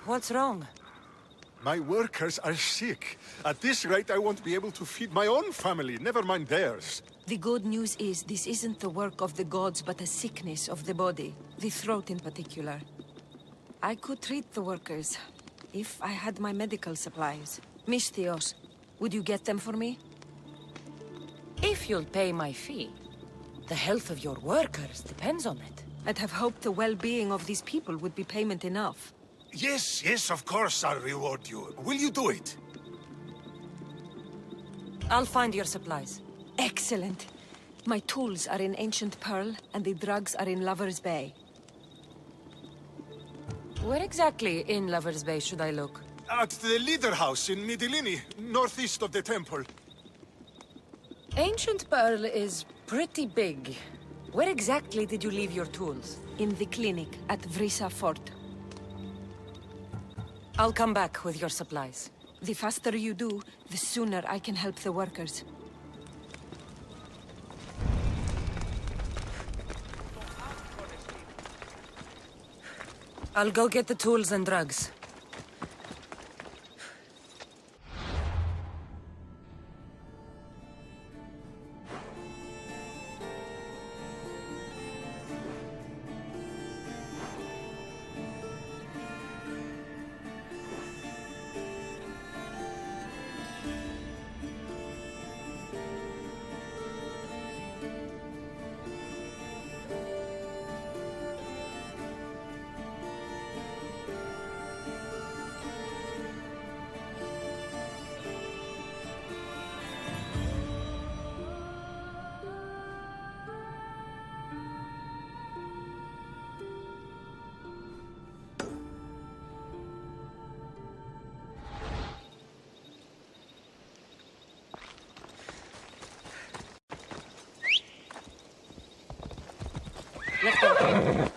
What's wrong? My workers are sick. At this rate, I won't be able to feed my own family, never mind theirs. The good news is this isn't the work of the gods, but a sickness of the body. The throat in particular. I could treat the workers, if I had my medical supplies. Misthios, would you get them for me? If you'll pay my fee, the health of your workers depends on it. I'd have hoped the well-being of these people would be payment enough. Yes, of course I'll reward you. Will you do it? I'll find your supplies. Excellent. My tools are in Ancient Pearl, and the drugs are in Lover's Bay. Where exactly in Lover's Bay should I look? At the leader house in Midilini, northeast of the temple. Ancient Pearl is pretty big. Where exactly did you leave your tools? In the clinic at Vrisa Fort. I'll come back with your supplies. The faster you do, the sooner I can help the workers. I'll go get the tools and drugs. Let's go.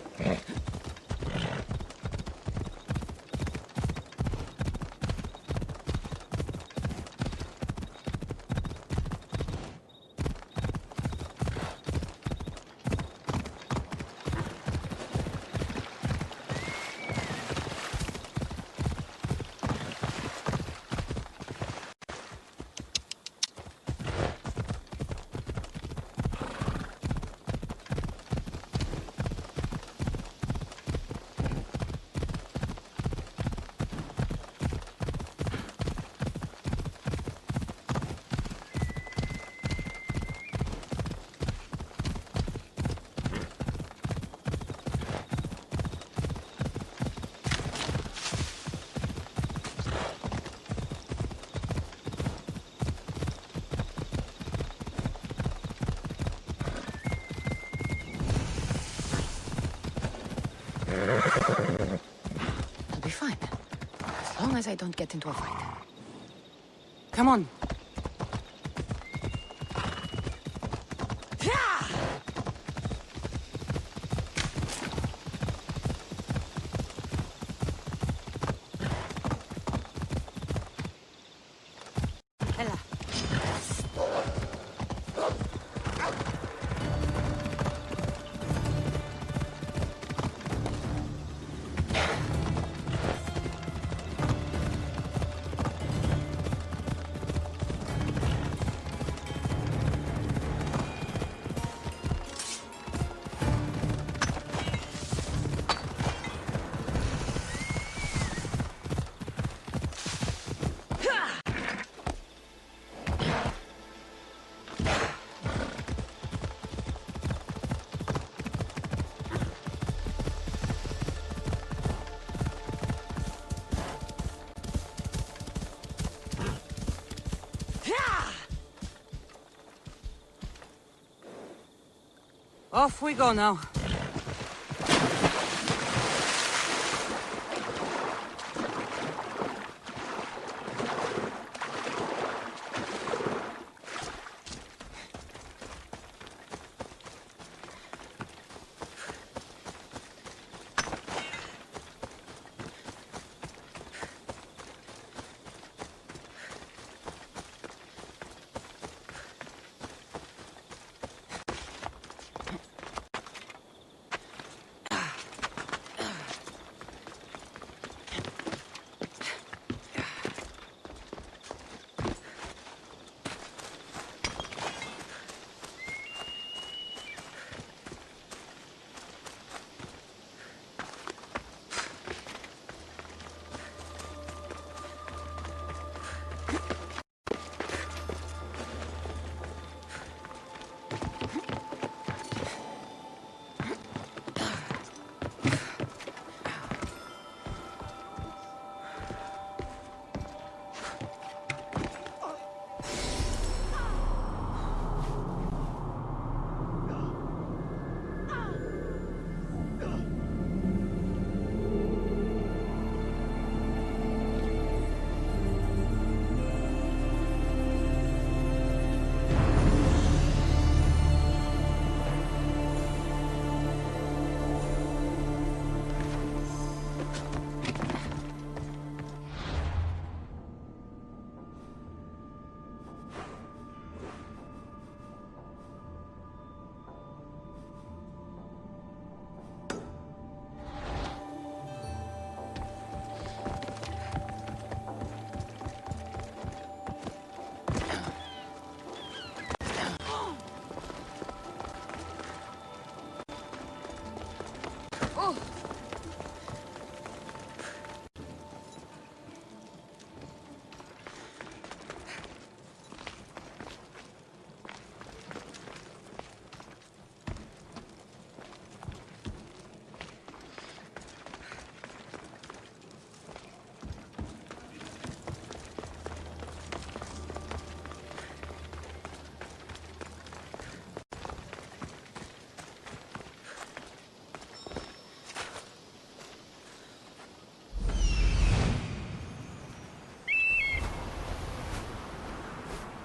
I'll be fine. As long as I don't get into a fight. Come on. Off we go now.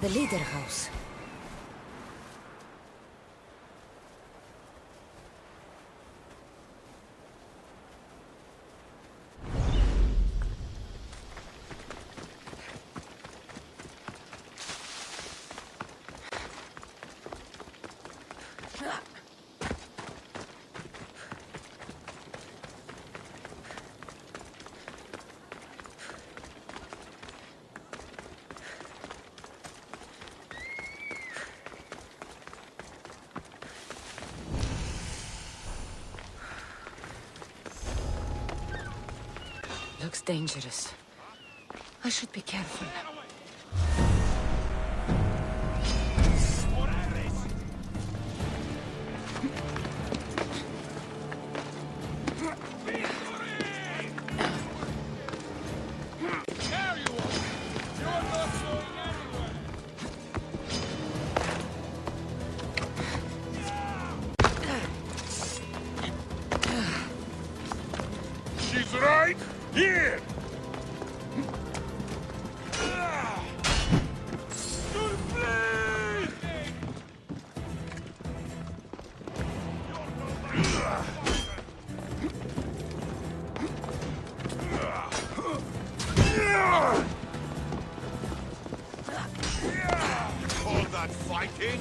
The leader house. Looks dangerous. I should be careful. She's right here! All that fighting?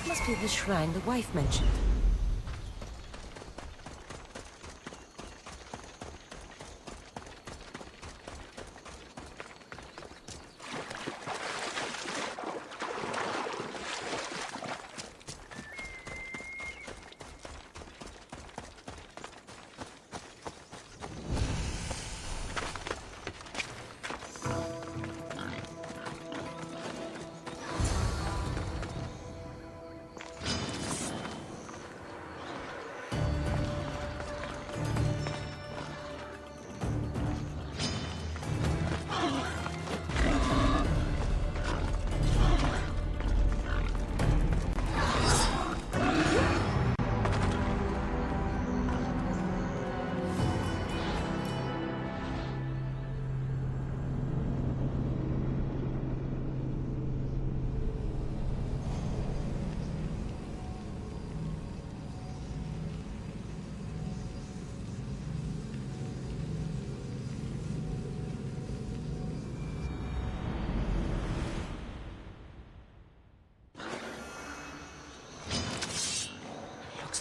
Must be the shrine the wife mentioned.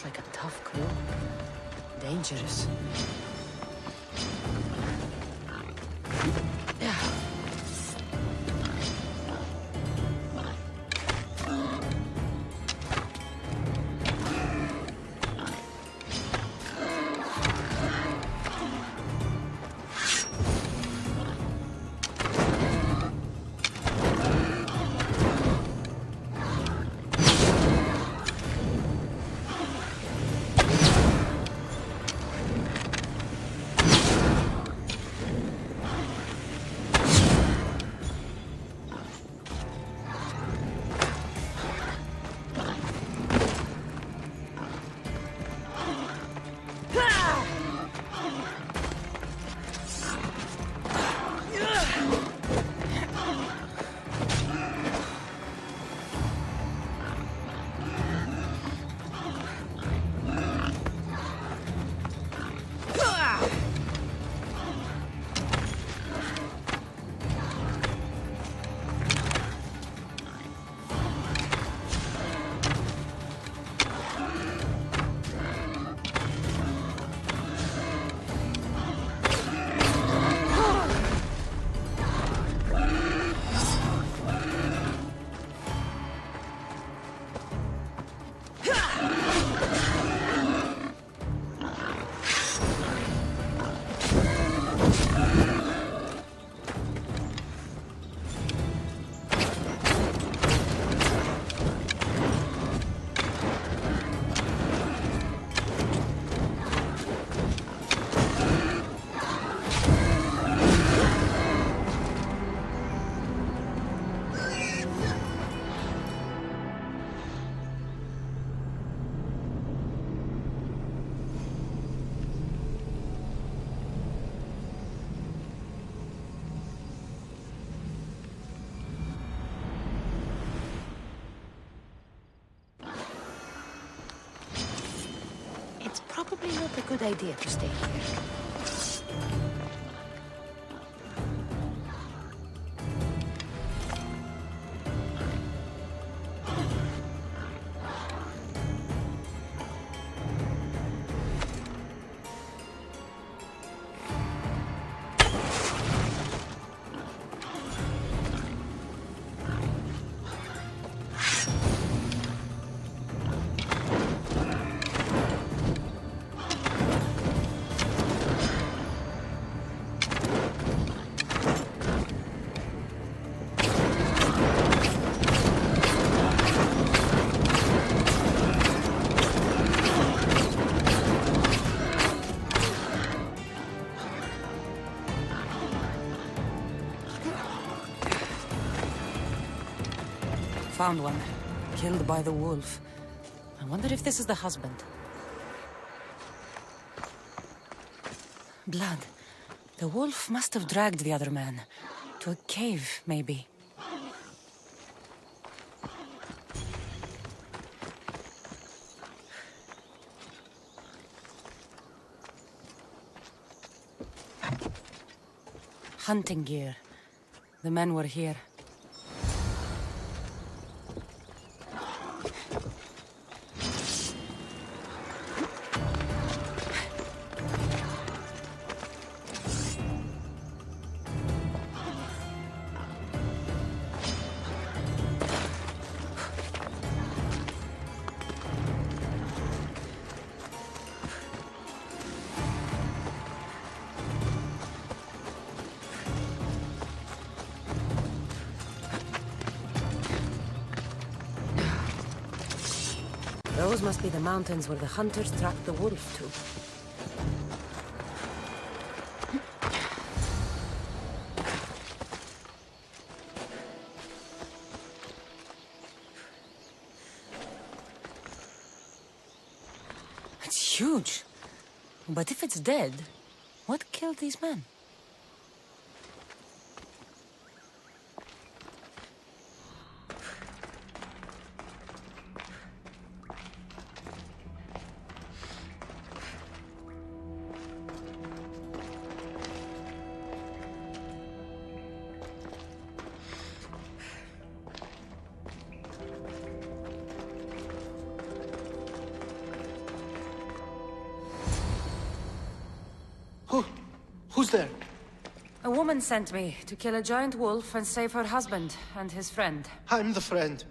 Like a tough crew. Dangerous. Yeah. It's probably not a good idea to stay here. Found one. Killed by the wolf. I wonder if this is the husband. Blood. The wolf must have dragged the other man. To a cave, maybe. Hunting gear. The men were here. Those must be the mountains where the hunters tracked the wolf to. It's huge. But if it's dead, what killed these men? Who's there? A woman sent me to kill a giant wolf and save her husband and his friend. I'm the friend.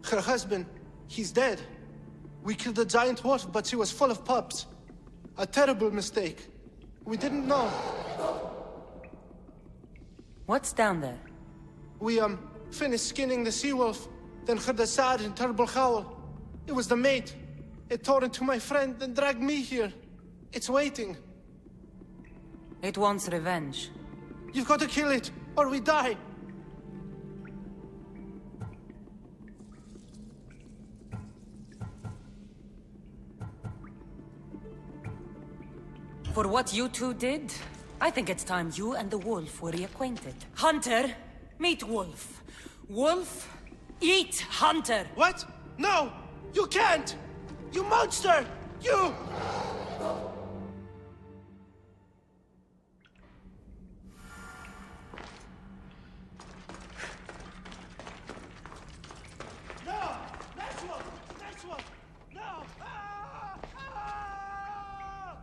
Her husband, he's dead. We killed a giant wolf, but she was full of pups. A terrible mistake. We didn't know. What's down there? We, finished skinning the sea-wolf, then heard a sad and terrible howl. It was the mate. It tore into my friend and dragged me here. It's waiting. It wants revenge. You've got to kill it, or we die. For what you two did, I think it's time you and the wolf were reacquainted. Hunter, meet wolf. Wolf, eat hunter. What? No! You can't! You monster! You! No! Next one! Next one! No! Ah! Ah!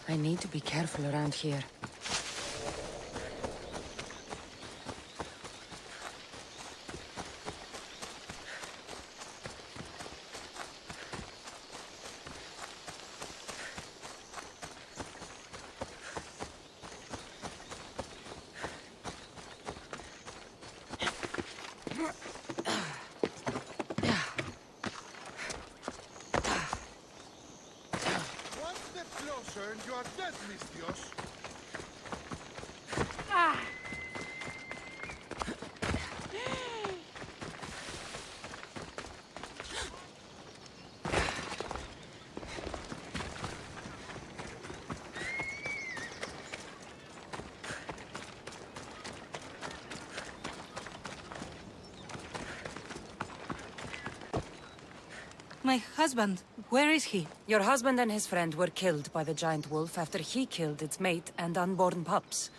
I need to be careful around here. One step closer and you are dead, Mistios. My husband, where is he? Your husband and his friend were killed by the giant wolf after he killed its mate and unborn pups.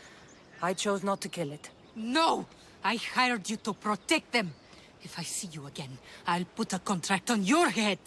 I chose not to kill it. No! I hired you to protect them. If I see you again, I'll put a contract on your head.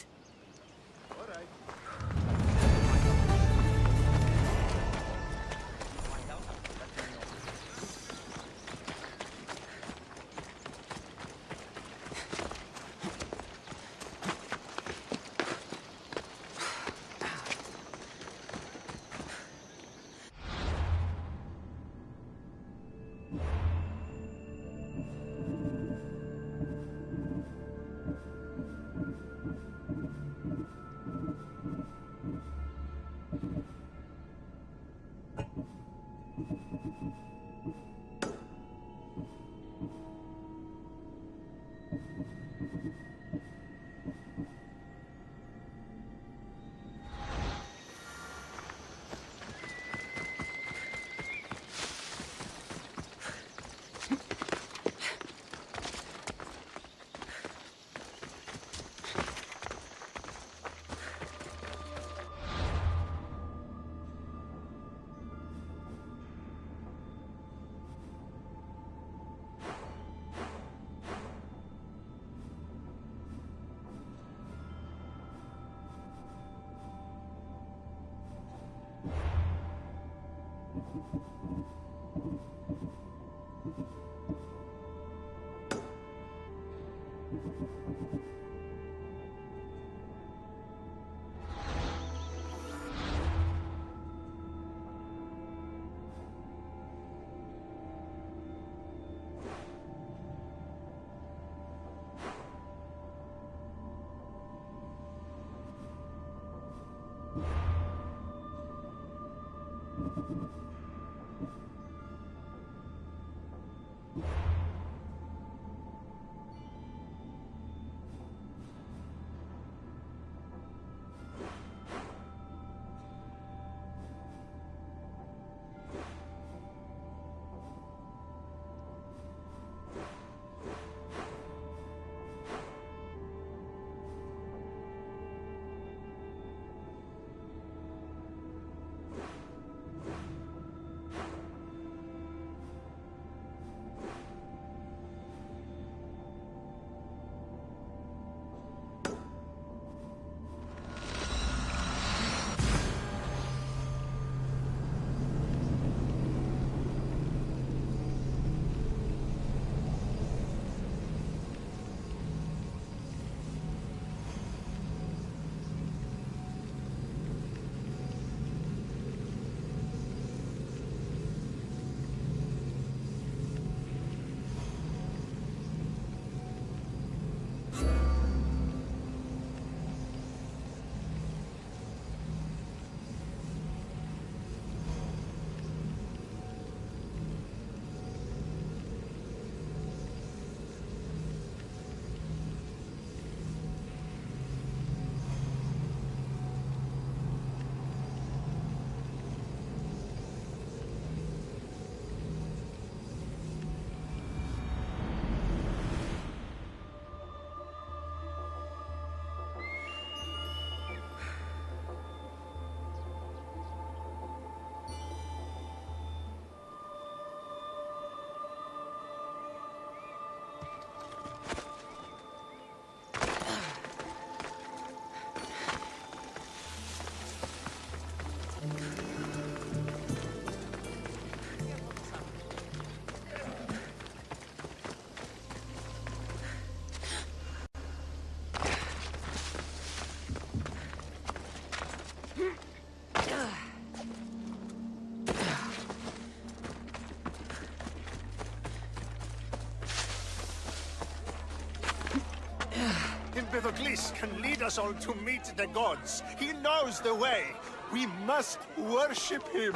Empedocles can lead us all to meet the gods. He knows the way. We must worship him.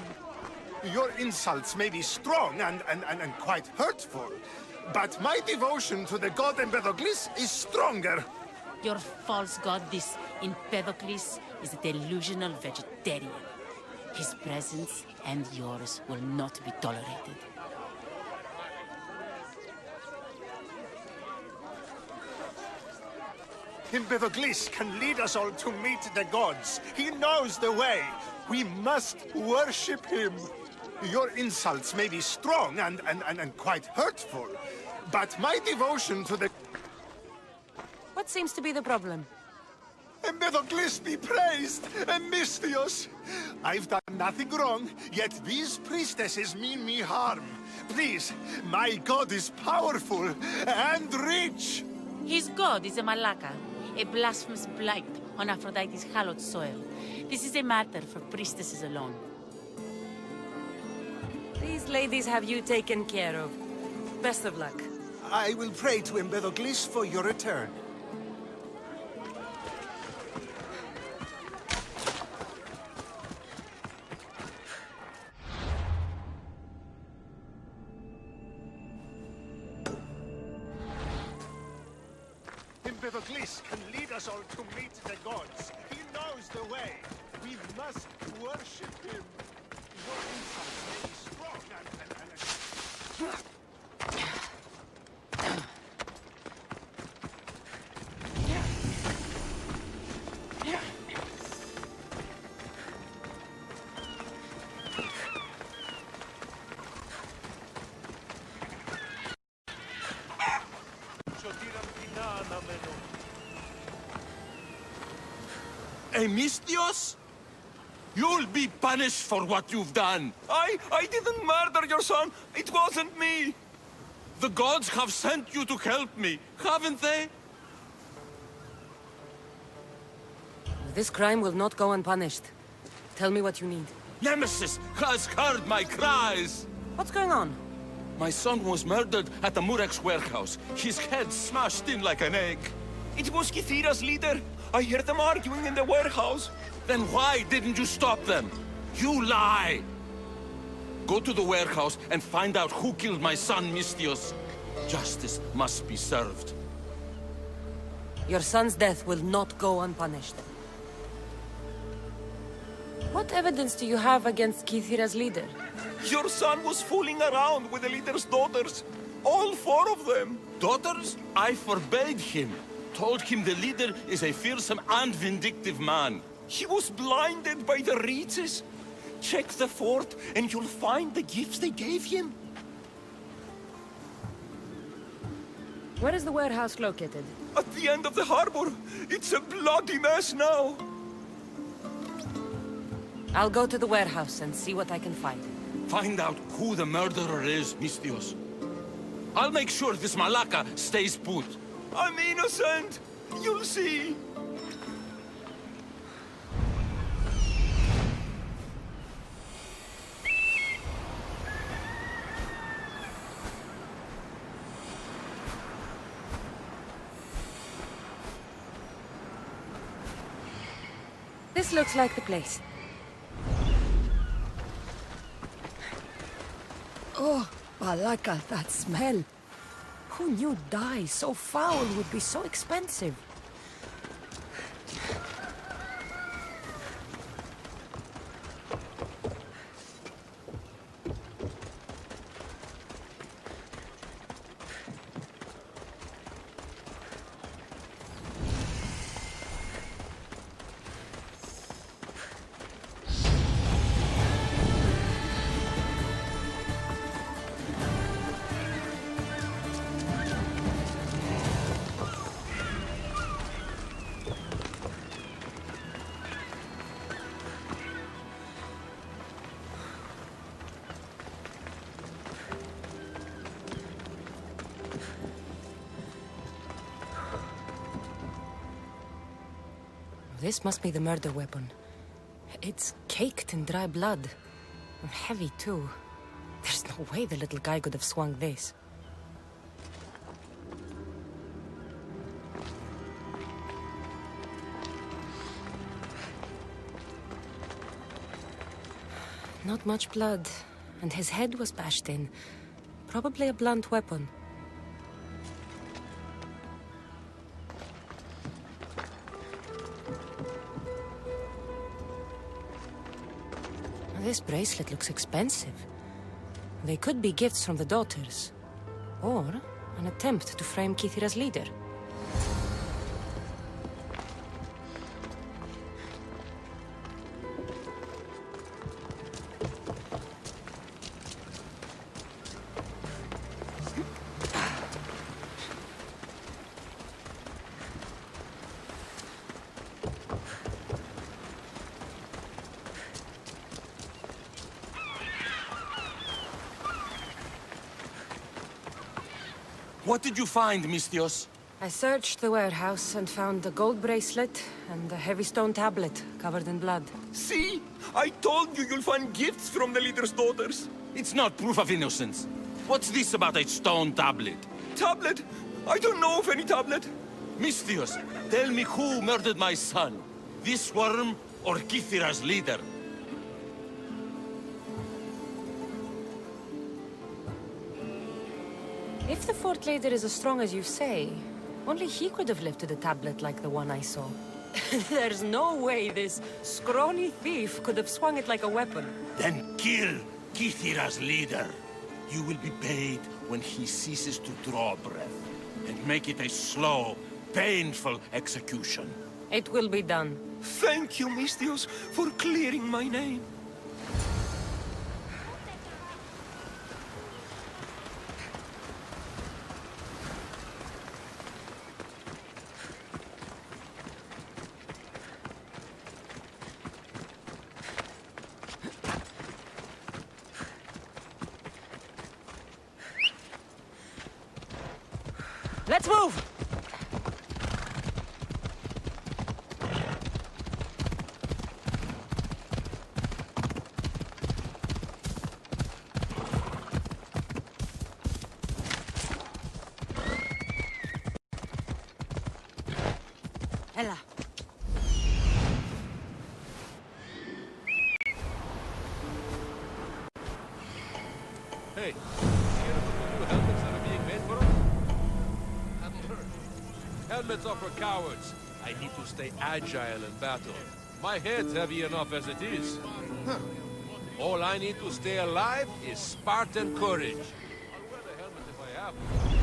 Your insults may be strong and quite hurtful, but my devotion to the god Empedocles is stronger. Your false god, this Empedocles, is a delusional vegetarian. His presence and yours will not be tolerated. Empedocles can lead us all to meet the gods. He knows the way. We must worship him. Your insults may be strong and quite hurtful, but my devotion to the... What seems to be the problem? Empedocles be praised, Misthios! I've done nothing wrong, yet these priestesses mean me harm. Please, my god is powerful and rich! His god is a Malaka, a blasphemous blight on Aphrodite's hallowed soil. This is a matter for priestesses alone. These ladies have you taken care of. Best of luck. I will pray to Empedocles for your return. Empedocles can lead us all to meet the gods. He knows the way. We must worship him. Your insults may be strong Misthios? You'll be punished for what you've done. I didn't murder your son. It wasn't me. The gods have sent you to help me, haven't they? This crime will not go unpunished. Tell me what you need. Nemesis has heard my cries! What's going on? My son was murdered at the Murex warehouse. His head smashed in like an egg. It was Kithira's leader. I heard them arguing in the warehouse. Then why didn't you stop them? You lie! Go to the warehouse and find out who killed my son, Mistios. Justice must be served. Your son's death will not go unpunished. What evidence do you have against Kithira's leader? Your son was fooling around with the leader's daughters. All 4 of them. Daughters? I forbade him. Told him the leader is a fearsome and vindictive man. He was blinded by the reeds. Check the fort and you'll find the gifts they gave him. Where is the warehouse located? At the end of the harbor. It's a bloody mess now. I'll go to the warehouse and see what I can find. Find out who the murderer is, Mistios. I'll make sure this Malaka stays put. I'm innocent. You'll see. This looks like the place. Oh, Balaka, that smell. Who knew dye so foul would be so expensive? This must be the murder weapon. It's caked in dry blood. And heavy, too. There's no way the little guy could have swung this. Not much blood, and his head was bashed in. Probably a blunt weapon. This bracelet looks expensive. They could be gifts from the daughters. Or an attempt to frame Kithira's leader. What did you find, Mistios? I searched the warehouse and found a gold bracelet and a heavy stone tablet covered in blood. See? I told you you'll find gifts from the leader's daughters. It's not proof of innocence. What's this about a stone tablet? Tablet? I don't know of any tablet. Mistios, tell me who murdered my son. This worm or Kithira's leader? If the fort leader is as strong as you say, only he could have lifted a tablet like the one I saw. There's no way this scrawny thief could have swung it like a weapon. Then kill Kithira's leader. You will be paid when he ceases to draw breath. And make it a slow, painful execution. It will be done. Thank you, Mistios, for clearing my name. Let's move! Ella. Hey, hear of the new helmets that are being made for us? Hadn't heard. Helmets are for cowards. I need to stay agile in battle. My head's heavy enough as it is. All I need to stay alive is Spartan courage. I'll wear the helmet if I have to.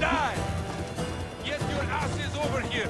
Die! Get your asses over here!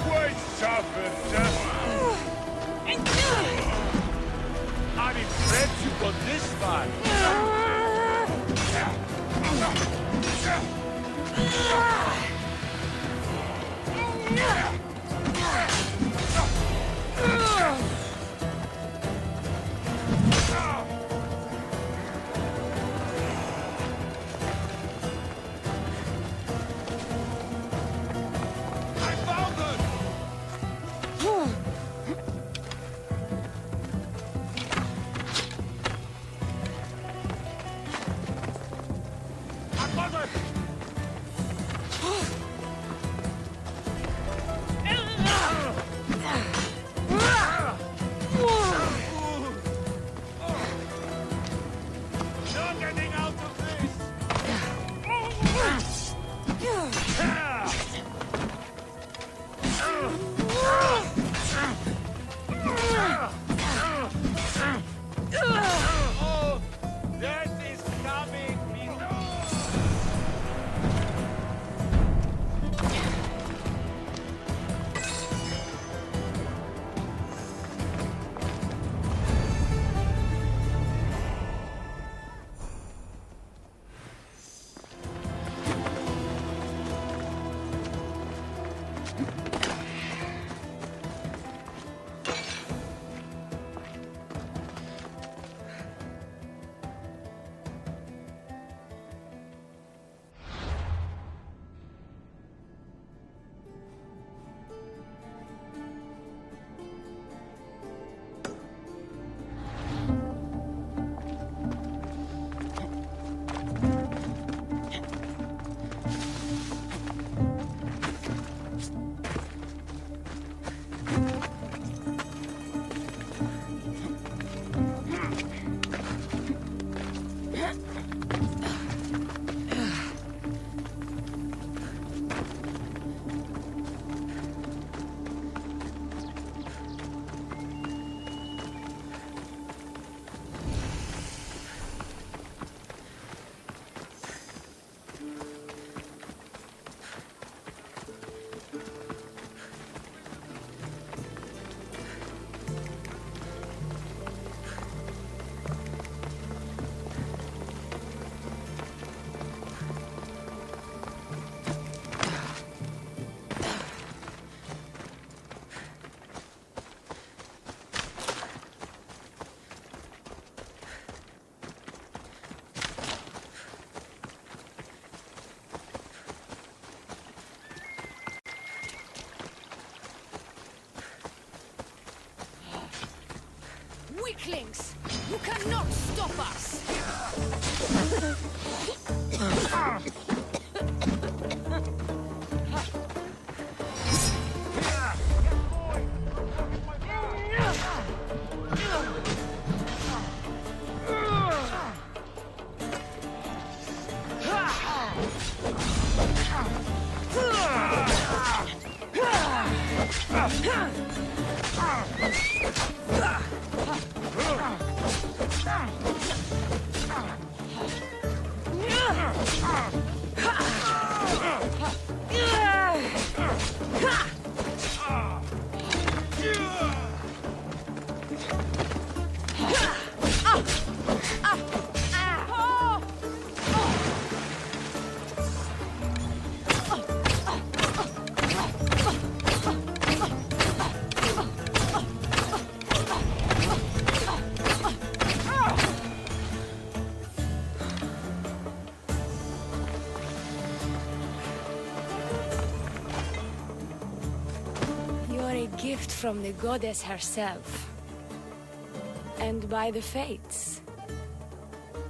Quite suffered. I'm impressed you got this far! I found it! I got it! You're a gift from the goddess herself. And by the fates.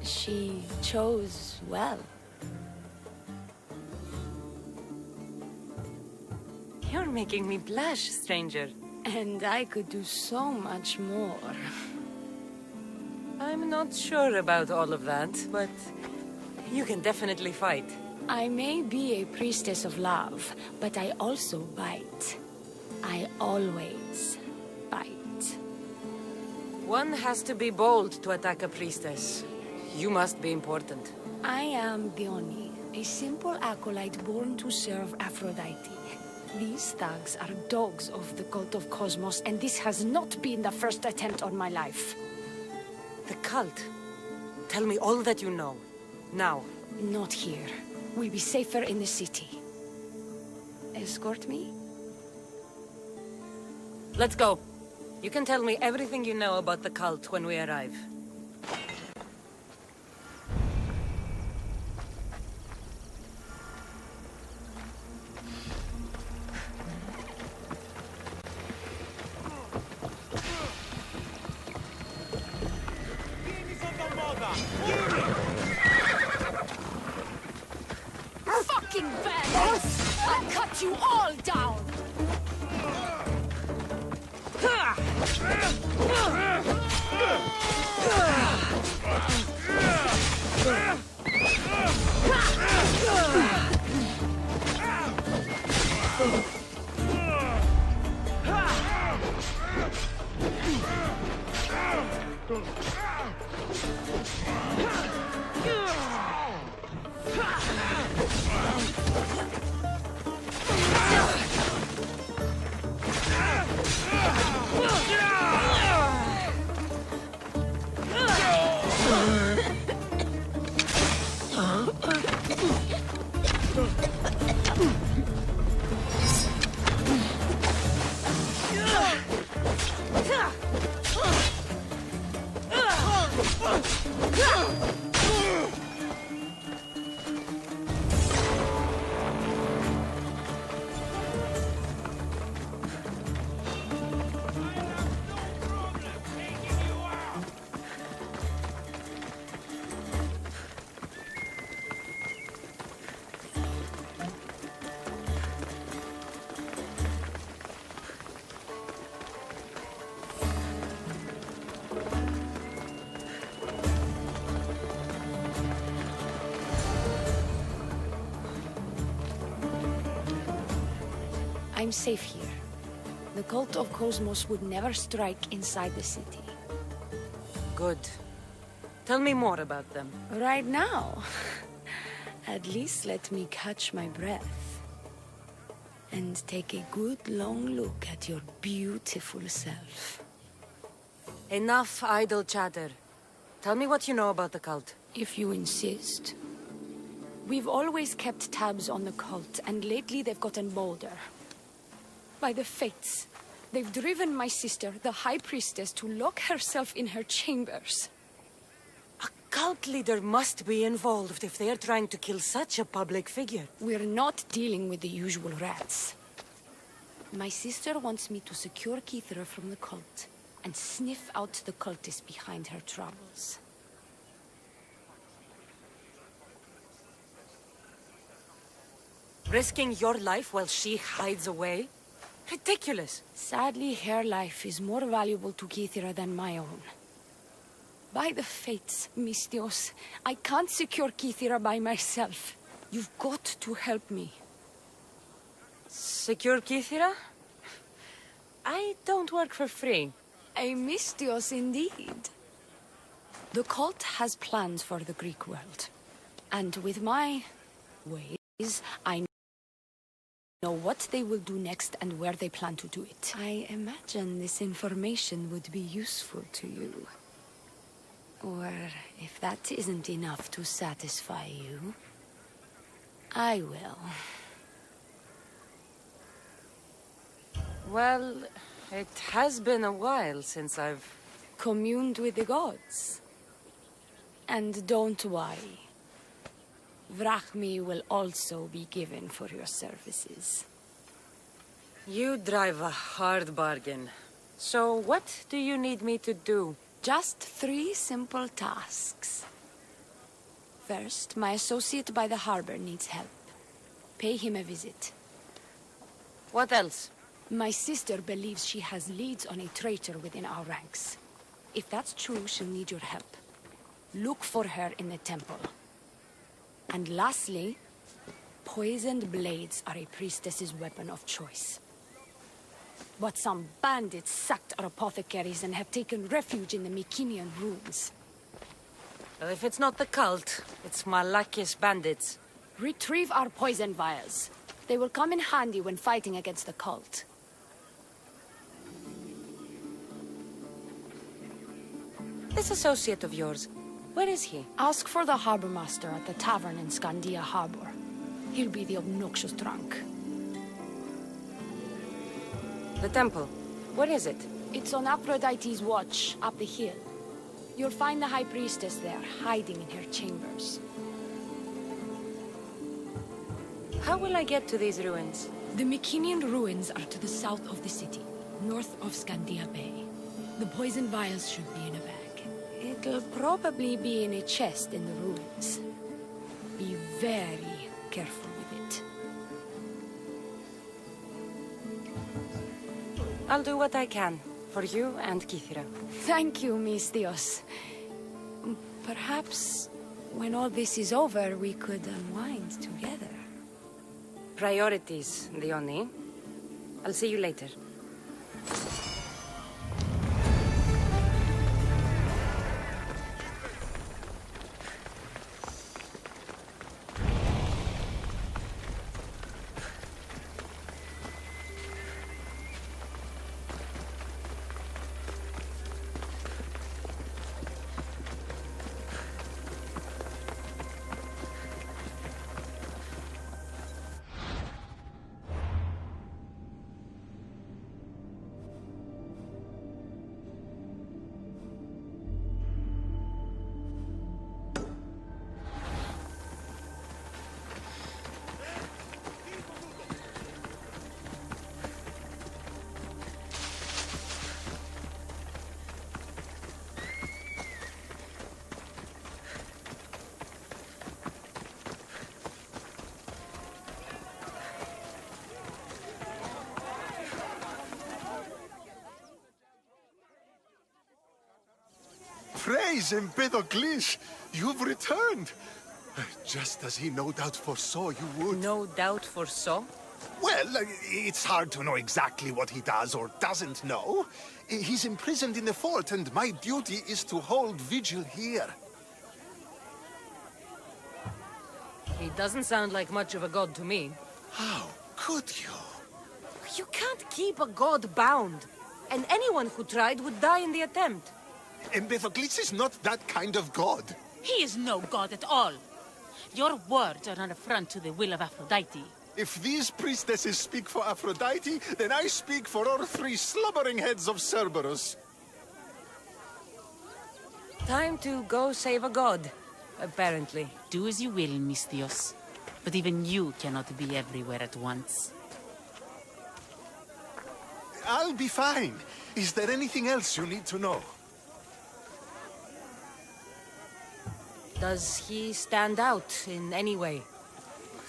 She chose well. You're making me blush, stranger. And I could do so much more. I'm not sure about all of that, but you can definitely fight. I may be a priestess of love, but I also bite. I always bite. One has to be bold to attack a priestess. You must be important. I am Dione, a simple acolyte born to serve Aphrodite. These thugs are dogs of the cult of Cosmos, and this has not been the first attempt on my life. The cult? Tell me all that you know. Now. Not here. We'll be safer in the city. Escort me? Let's go. You can tell me everything you know about the cult when we arrive. Fucking bandits! I'll cut you all down! I'm safe here. The cult of Cosmos would never strike inside the city. Good. Tell me more about them. Right now? At least let me catch my breath. And take a good long look at your beautiful self. Enough idle chatter. Tell me what you know about the cult. If you insist. We've always kept tabs on the cult, and lately they've gotten bolder. By the fates, they've driven my sister, the High Priestess, to lock herself in her chambers. A cult leader must be involved if they're trying to kill such a public figure. We're not dealing with the usual rats. My sister wants me to secure Kithra from the cult, and sniff out the cultists behind her troubles. Risking your life while she hides away? Ridiculous. Sadly, her life is more valuable to Kithra than my own. By the fates, Mistios, I can't secure Kithra by myself. You've got to help me. Secure Kithira? I don't work for free. A mystios indeed. The cult has plans for the Greek world. And with my ways, I know what they will do next and where they plan to do it. I imagine this information would be useful to you. Or if that isn't enough to satisfy you, I will. Well, it has been a while since I've communed with the gods. And don't worry. Vrachmi will also be given for your services. You drive a hard bargain. So what do you need me to do? Just 3 simple tasks. First, my associate by the harbor needs help. Pay him a visit. What else? My sister believes she has leads on a traitor within our ranks. If that's true, she'll need your help. Look for her in the temple. And lastly, poisoned blades are a priestess's weapon of choice. But some bandits sacked our apothecaries and have taken refuge in the Mycenaean ruins. Well, if it's not the cult, it's Malakis bandits. Retrieve our poison vials. They will come in handy when fighting against the cult. This associate of yours, where is he? Ask for the harbor master at the tavern in Scandia Harbor. He'll be the obnoxious drunk. The temple. Where is it? It's on Aphrodite's watch, up the hill. You'll find the High Priestess there, hiding in her chambers. How will I get to these ruins? The Mycenaean ruins are to the south of the city, north of Scandia Bay. The poison vials should be in a bag. It'll probably be in a chest in the ruins. Be very careful with it. I'll do what I can, for you and Kithira. Thank you, Miss Dios. Perhaps, when all this is over, we could unwind together. Priorities, Dione. I'll see you later. Praise Empedocles! You've returned! Just as he no doubt foresaw you would. No doubt foresaw? Well, it's hard to know exactly what he does or doesn't know. He's imprisoned in the fort, and my duty is to hold vigil here. He doesn't sound like much of a god to me. How could you? You can't keep a god bound. And anyone who tried would die in the attempt. Empedocles is not that kind of god. He is no god at all. Your words are an affront to the will of Aphrodite. If these priestesses speak for Aphrodite, then I speak for our 3 slumbering heads of Cerberus. Time to go save a god, apparently. Do as you will, Mystios. But even you cannot be everywhere at once. I'll be fine. Is there anything else you need to know? Does he stand out in any way?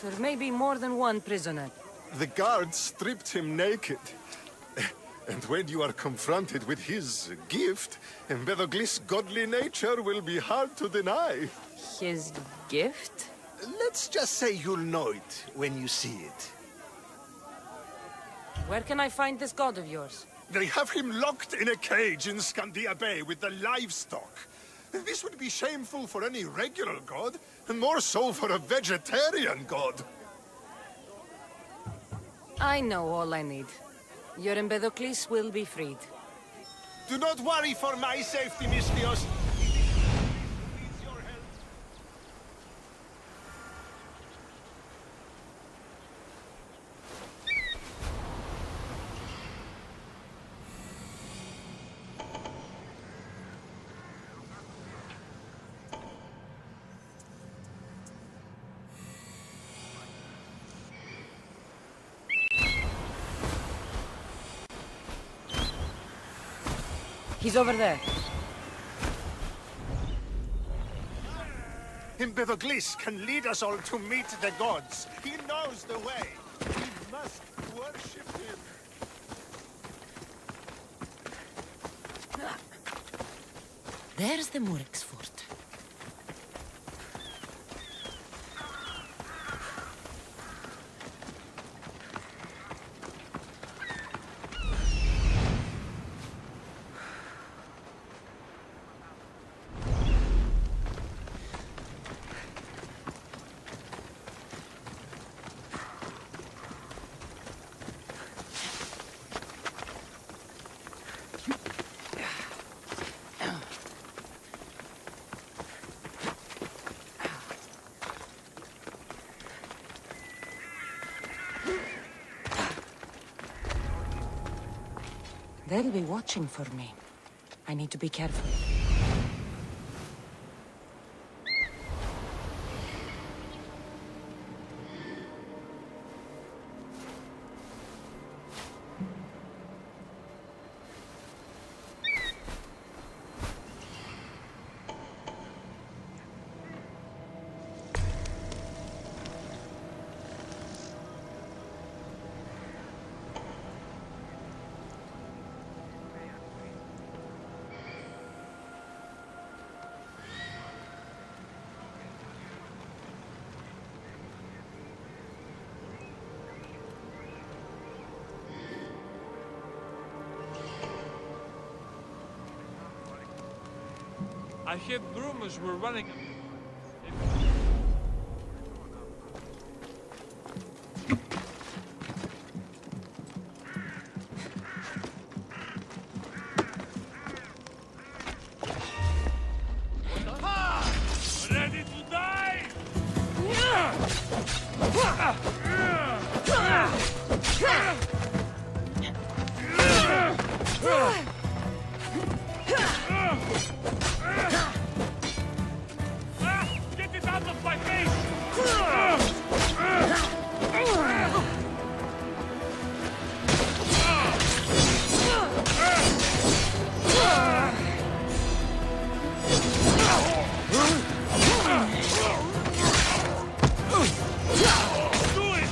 There may be more than one prisoner. The guards stripped him naked. And when you are confronted with his gift, Empedocles' godly nature will be hard to deny. His gift? Let's just say you'll know it when you see it. Where can I find this god of yours? They have him locked in a cage in Scandia Bay with the livestock. This would be shameful for any regular god, and more so for a vegetarian god. I know all I need. Your Empedocles will be freed. Do not worry for my safety, Misthios. He's over there. Empedocles can lead us all to meet the gods. He knows the way. We must worship him. There's the Murex fort. They'll be watching for me. I need to be careful. I hear rumors we're running. Ready to die? Get it out of my face! Do it!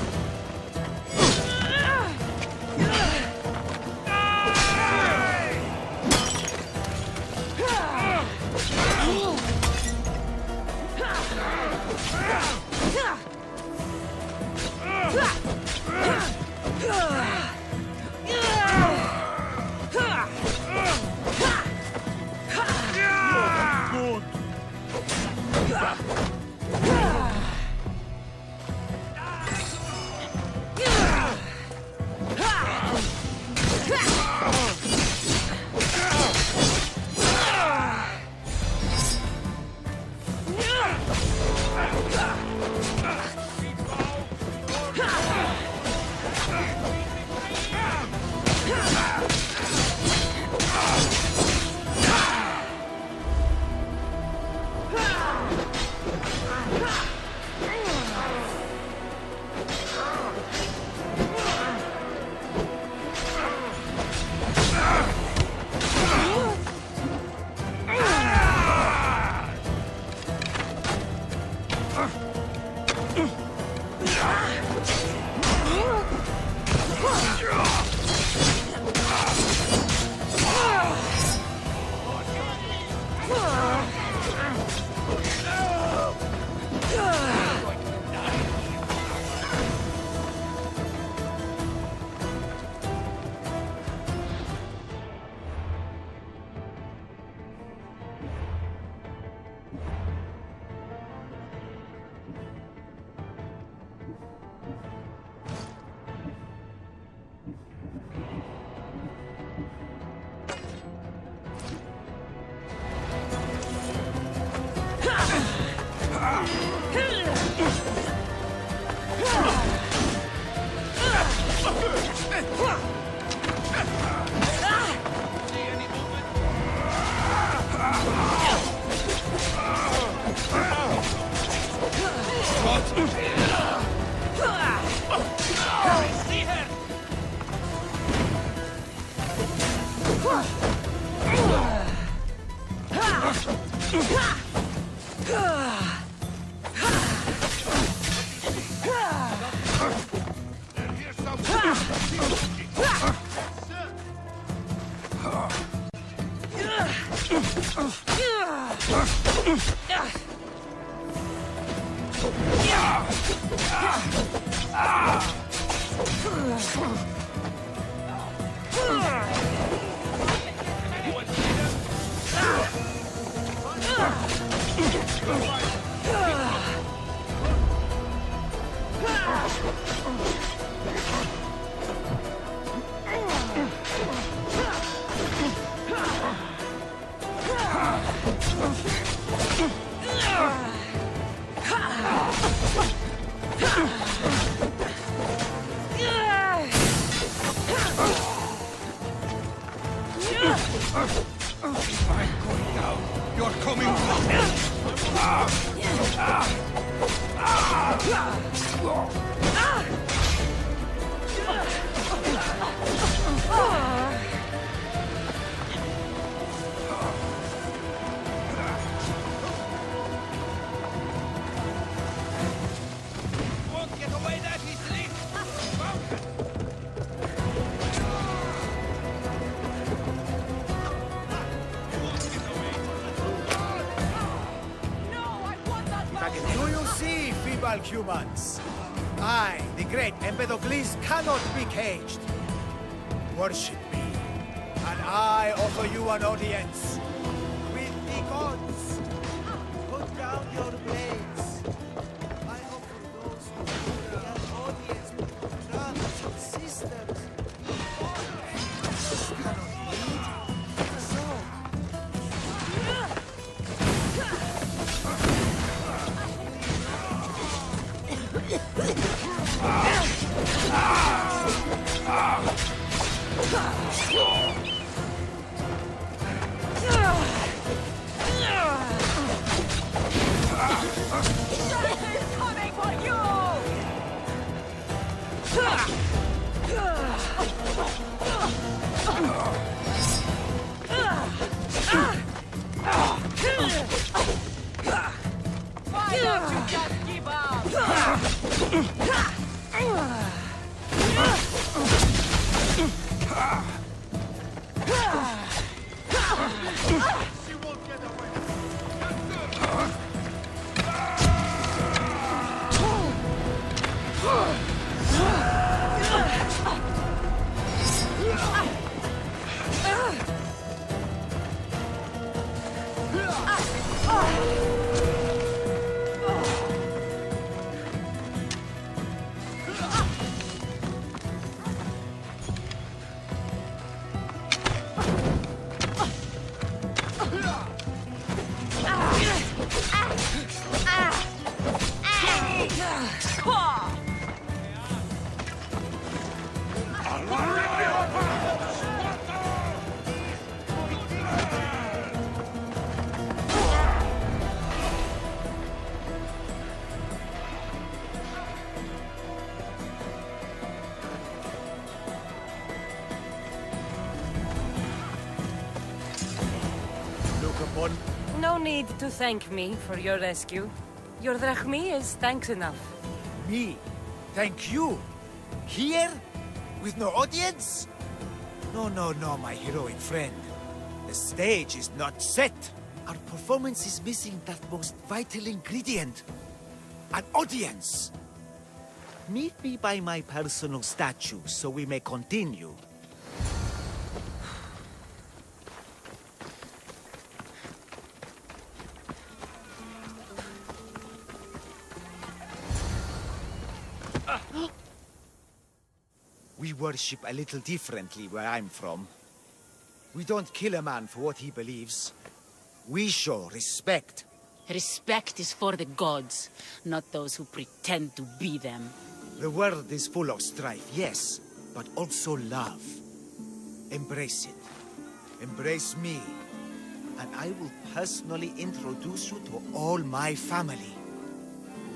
You're coming won't get away that easily. Do you see, feeble humans? I, the great Empedocles, cannot be caged. Worship me, and I offer you an audience with the gods. Put down your blades. I offer those who need an audience with brothers and sisters. Cannot lead, so Coming for you! Why don't you just give She won't get away. look upon. No need to thank me for your rescue. Your drachmi is thanks enough. Me? Thank you? Here? With no audience? No, no, no, my heroic friend. The stage is not set. Our performance is missing that most vital ingredient. An audience. Meet me by my personal statue so we may continue. We worship a little differently where I'm from. We don't kill a man for what he believes. We show respect. Respect is for the gods, not those who pretend to be them. The world is full of strife, yes, but also love. Embrace it. Embrace me. And I will personally introduce you to all my family.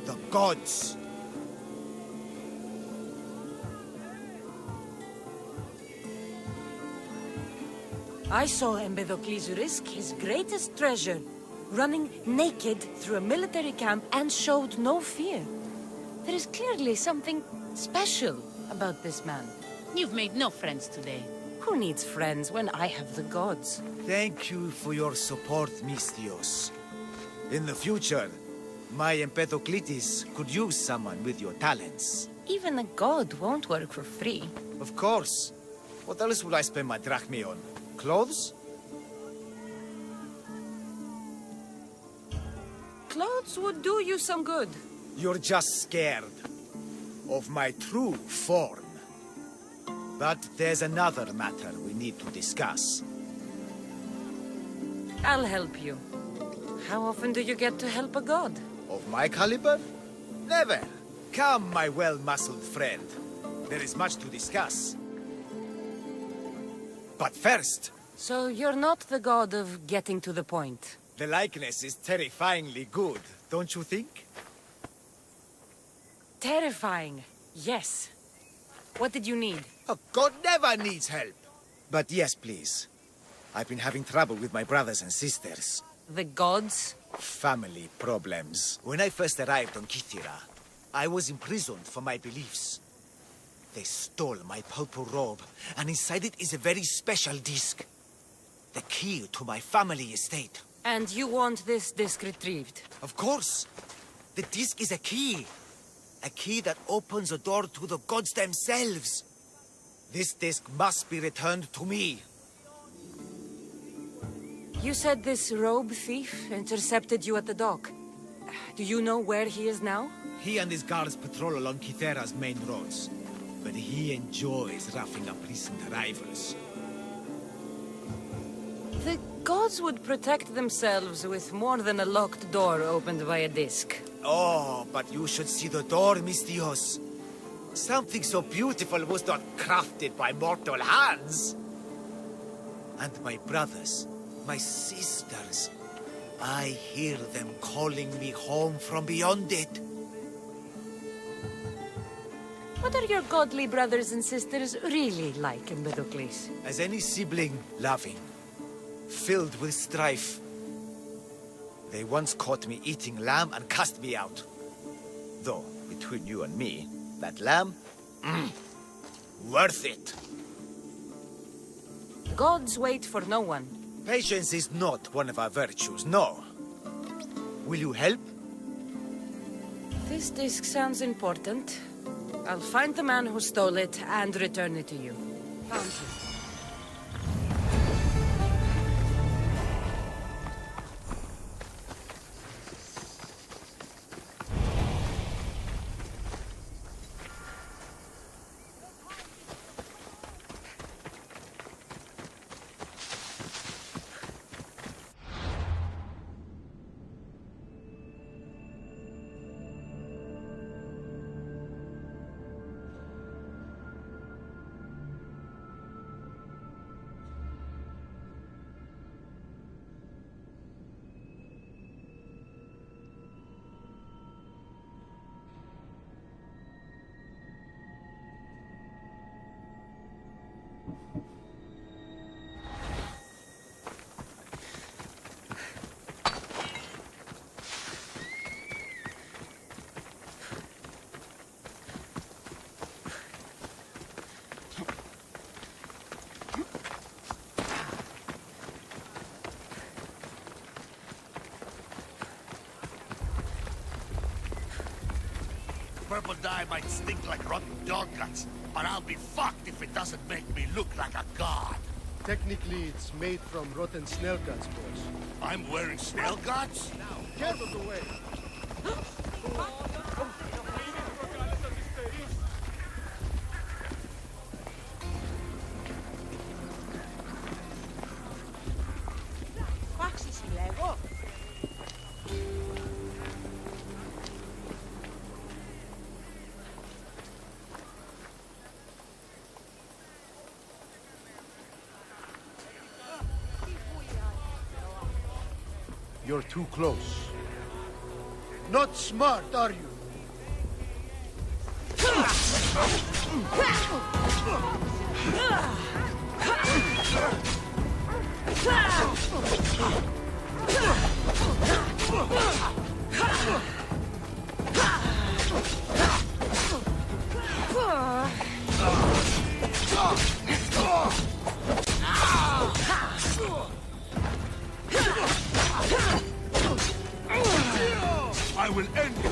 The gods. I saw Empedocles risk his greatest treasure, running naked through a military camp and showed no fear. There is clearly something special about this man. You've made no friends today. Who needs friends when I have the gods? Thank you for your support, Mistios. In the future, my Empedocles could use someone with your talents. Even a god won't work for free. Of course. What else would I spend my drachmae on? Clothes? Clothes would do you some good. You're just scared of my true form. But there's another matter we need to discuss. I'll help you. How often do you get to help a god? Of my caliber? Never. Come, my well-muscled friend. There is much to discuss. But first... So you're not the god of getting to the point. The likeness is terrifyingly good, don't you think? Terrifying, yes. What did you need? A god never needs help. But yes, please. I've been having trouble with my brothers and sisters. The gods? Family problems. When I first arrived on Kythera, I was imprisoned for my beliefs. They stole my purple robe, and inside it is a very special disc. The key to my family estate. And you want this disc retrieved? Of course. The disc is a key. A key that opens a door to the gods themselves. This disc must be returned to me. You said this robe thief intercepted you at the dock. Do you know where he is now? He and his guards patrol along Kythera's main roads. But he enjoys roughing up recent arrivals. The gods would protect themselves with more than a locked door opened by a disc. Oh, but you should see the door, Mistios. Something so beautiful was not crafted by mortal hands. And my brothers, my sisters, I hear them calling me home from beyond it. What are your godly brothers and sisters really like, Empedocles? As any sibling, loving, filled with strife. They once caught me eating lamb and cast me out. Though, between you and me, that lamb, worth it. Gods wait for no one. Patience is not one of our virtues, no. Will you help? This disc sounds important. I'll find the man who stole it and return it to you. Found you. Purple dye might stink like rotten dog guts, but I'll be fucked if it doesn't make me look like a god. Technically, it's made from rotten snail guts, boss. I'm wearing snail guts? Get out of the way! You're too close. Not smart, are you? I will end you.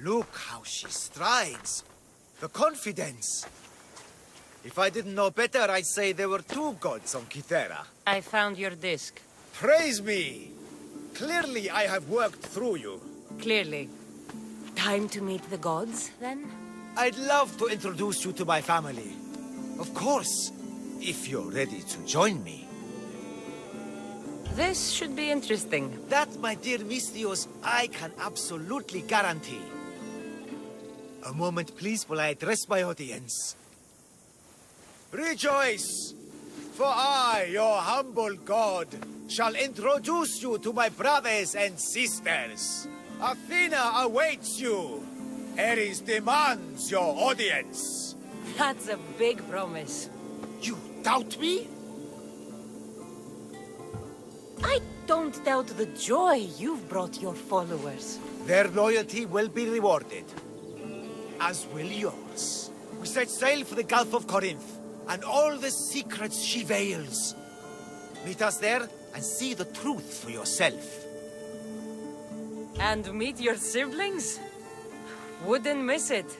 Look how she strides. The confidence. If I didn't know better, I'd say there were two gods on Kythera. I found your disc. Praise me! Clearly I have worked through you. Clearly. Time to meet the gods, then? I'd love to introduce you to my family. Of course, if you're ready to join me. This should be interesting. That, my dear Mistios, I can absolutely guarantee. A moment, please, while I address my audience. Rejoice! For I, your humble god, shall introduce you to my brothers and sisters. Athena awaits you. Ares demands your audience. That's a big promise. You doubt me? I don't doubt the joy you've brought your followers. Their loyalty will be rewarded. As will yours. We set sail for the Gulf of Corinth, and all the secrets she veils. Meet us there, and see the truth for yourself. And meet your siblings? Wouldn't miss it.